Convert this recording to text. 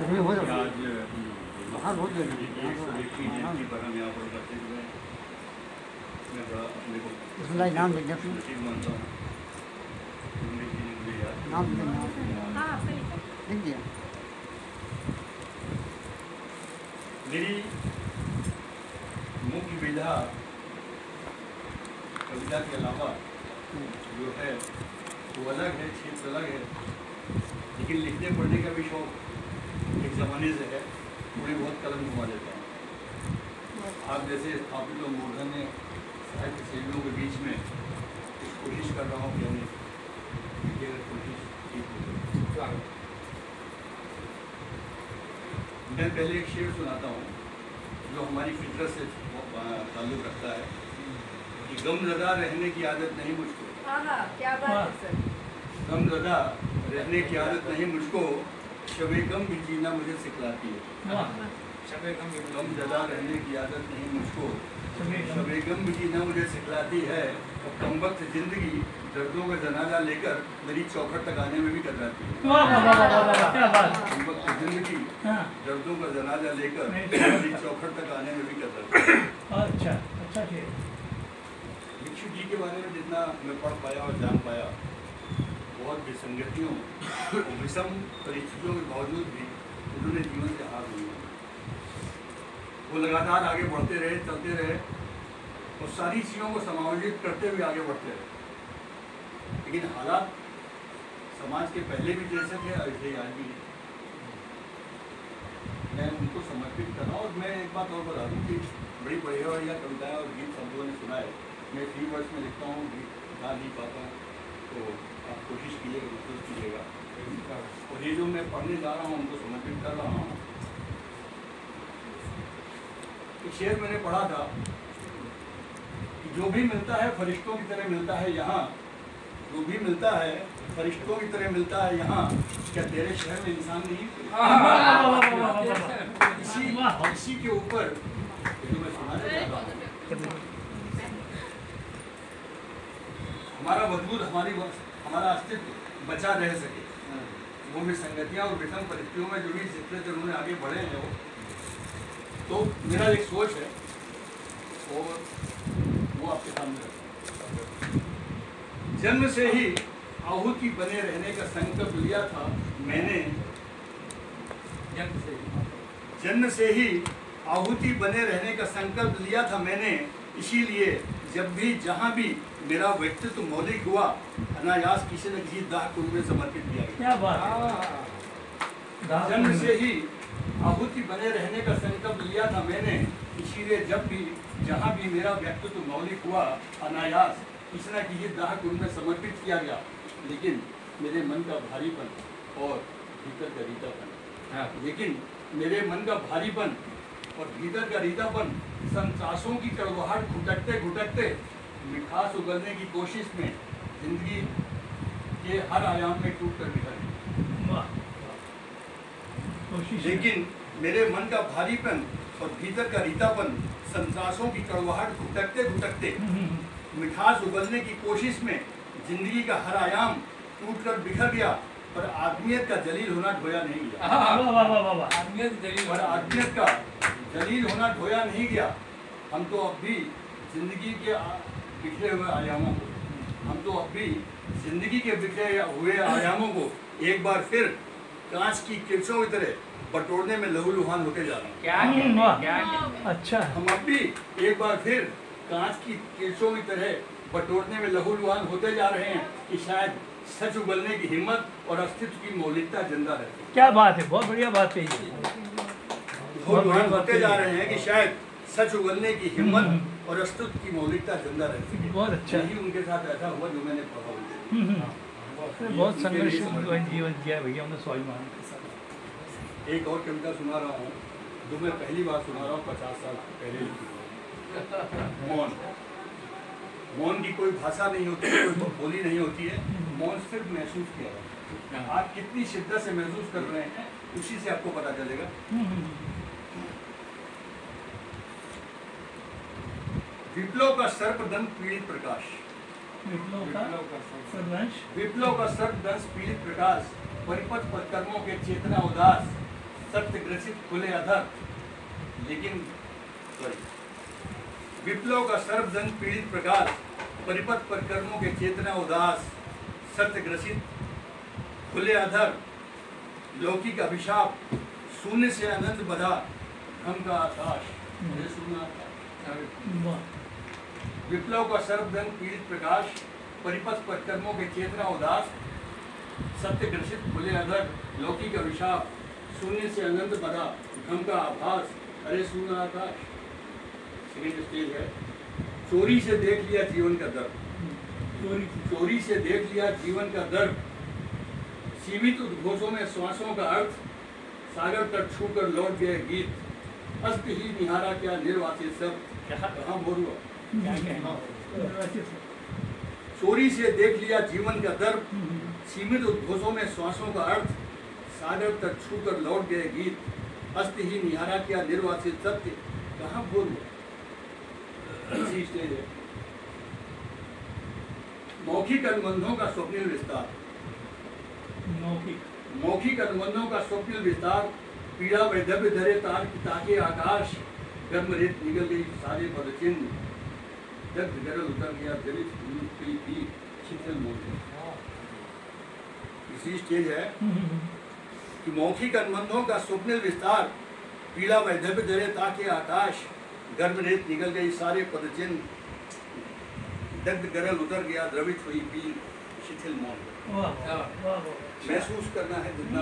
मेरी मुँह की विधा कविता के अलावा जो है वो अलग है, क्षेत्र अलग है, लेकिन लिखने पढ़ने का भी शौक एक ज़माने से है। थोड़ी बहुत कलम घुमा देता हूँ। आप जैसे स्थापित और मूर्धन्य साहित्य शैलियों के बीच में कुछ कोशिश कर रहा हूँ कि हमने कोशिश की। मैं पहले एक शेर सुनाता हूँ जो हमारी फितरत से ताल्लुक़ रखता है कि गमज़दा रहने की आदत नहीं मुझको। क्या बात है सर। गमज़दा रहने की आदत नहीं मुझको, शबे गम भी जीना मुझे सिखलाती है। गमज़दा रहने की आदत नहीं मुझको, शबे गम भी जीना मुझे सिखलाती है। और कम वक्त जिंदगी दर्दों का जनाजा लेकर मेरी चौखट तक आने में भी कतराती है। कम वक्त जिंदगी दर्दों का जनाजा लेकर मेरी चौखट तक आने में भी कतराती है। अच्छा अच्छा जी। भिक्षु जी के बारे में जितना मैं पढ़ पाया और जान पाया, बहुत विसंगतियों विषम परिस्थितियों के बावजूद भी उन्होंने जीवन से हार नहीं मानी। वो लगातार आगे बढ़ते रहे, चलते रहे और सारी चीज़ों को समायोजित करते हुए आगे बढ़ते रहे। लेकिन हालात समाज के पहले भी जैसे थे ऐसे ही आज भी। मैं उनको समर्पित कर रहा हूँ। और मैं एक बात और बता दूँ कि बड़ी बढ़िया कविताएँ और गीत सब लोगों ने सुना है। मैं 3 वर्ष में लिखता हूँ, गीत गा नहीं पाता हूँ, तो आप कोशिश कीजिएगा, महसूस कीजिएगा। और ये जो मैं पढ़ने जा रहा हूँ उनको समर्पित कर रहा हूँ। एक शेर मैंने पढ़ा था कि जो भी मिलता है फरिश्तों की तरह मिलता है यहाँ, जो भी मिलता है फरिश्तों की तरह मिलता है यहाँ, क्या तेरे शहर में इंसान नहीं? इसी के ऊपर जो मैं सुनाने जा रहा हूँ, हमारा वजूद, हमारा अस्तित्व बचा रह सके, वो भी संगतियाँ और विषम परिस्थितियों में जो भी जितने से उन्होंने आगे बढ़े हैं वो, तो मेरा एक सोच है और वो आपके सामने रखता हूं। जन्म से ही आहुति बने रहने का संकल्प लिया था मैंने। जन्म से ही आहुति बने रहने का संकल्प लिया था मैंने। इसीलिए जब भी जहाँ भी मेरा व्यक्तित्व मौलिक हुआ, अनायास किसी न किसी दाह कुंड में समर्पित किया गया। क्या बात है। जन्म से ही आहुति बने रहने का संकल्प लिया था मैंने। इसीलिए जब भी जहाँ भी मेरा व्यक्तित्व मौलिक हुआ, अनायास किसी न किसी दाह कुंड में समर्पित किया गया। लेकिन मेरे मन का भारीपन और भीतर का रीतापन, लेकिन मेरे मन का भारीपन और भीतर का रीतापन संसासों की कड़वाहट घुटकते घुटकते मिठास उगलने की कोशिश में जिंदगी के हर आयाम में टूट कर बिखर गई। लेकिन मेरे मन का भारीपन और भीतर का रीतापन संसासों की कड़वाहट घुटकते घुटकते मिठास उगलने की कोशिश में जिंदगी का हर आयाम टूट कर बिखर गया। पर आदमियत का जलील होना ढोया नहीं गया। आदमियत का जलील होना ढोया नहीं गया। हम तो अब भी जिंदगी के बिखरे हुए आयामों को, हुए आयामों को एक बार फिर कांच की किरचों की तरह बटोरने में लहूलुहान होते जा रहे हैं। क्या अच्छा। हम अब भी एक बार फिर कांच की किरचों की तरह बटोरने में लहूलुहान होते जा रहे हैं कि शायद सच उगलने की हिम्मत और अस्तित्व की मौलिकता जिंदा रहती है। क्या बात है, बहुत बढ़िया बात है। लहूलुहान होते जा रहे हैं कि शायद सच उगलने की हिम्मत और अस्तित्व की मौलिकता जिंदा रहती है। बहुत अच्छा। यही उनके साथ ऐसा हुआ जो मैंने पढ़ा। बहुत संघर्ष जीवन किया भैया हमने स्वाभिमान। एक और कविता सुना रहा हूँ जो मैं पहली बार सुना रहा हूँ, 50 साल पहले लिखी। मौन। मौन की कोई भाषा नहीं होती है, कोई बोली नहीं होती है। मौन सिर्फ महसूस किया है। आप कितनी शिद्दत से महसूस कर रहे हैं उसी से आपको पता चलेगा। विप्लव का सर्पदंश पीड़ित प्रकाश। विप्लव का सर्पदंश पीड़ित प्रकाश, परिपथ पथकर्मों के चेतना उदास, सत्य ग्रसित खुले अधर, लेकिन विप्लव का सर्वजन पीड़ित प्रकाश, परिपथ पर कर्मों के चेतना उदास, सत्य ग्रसित खुले अधर, लौकिक अभिशाप, शून्य से अनंत बधा, हम का आकाश। ये सुना था। विप्लव का सर्वजन पीड़ित प्रकाश, परिपथ पर कर्मों के चेतना उदास, सत्य ग्रसित खुले अधर, लौकिक अभिशाप, शून्य से अनंत बधा, घम का आभास, अरे सुना आकाश। सेकेंड स्टेज है, चोरी से देख लिया जीवन का दर्द, चोरी से देख लिया जीवन का दर्द, सीमित उद्घोषों में श्वासों का अर्थ, सागर तक छूकर लौट गए गीत, अस्त ही निहारा क्या निर्वासित सब, कहाँ बोलूँ। चोरी से देख लिया जीवन का दर्द, सीमित उद्घोषों में श्वासों का अर्थ, सागर तक छूकर लौट गए गीत, अस्त ही निहारा क्या निर्वासित सत्य, कहाँ बोलूँ। इसी स्टेज है, मौखिक अनुबंधों का स्वप्निल विस्तार, मौखिक अनुबंधों का स्वप्निल विस्तार, पीड़ा वैधव्य धरे तार की ताके आकाश, गर्म रेत निकल गई सारे पदचिन्ह, दग्ध गरल उतर गया जलित पी शीतल मोल। इसी स्टेज है कि मौखिक अनुबंधों का स्वप्निल विस्तार, पीड़ा वैधव्य धरे ताके आकाश, गर्म रेत निकल गई सारे पदचिन्ह, दग्ध गरल उतर गया द्रवित हुई पीर शिथिल मौन। महसूस करना है जितना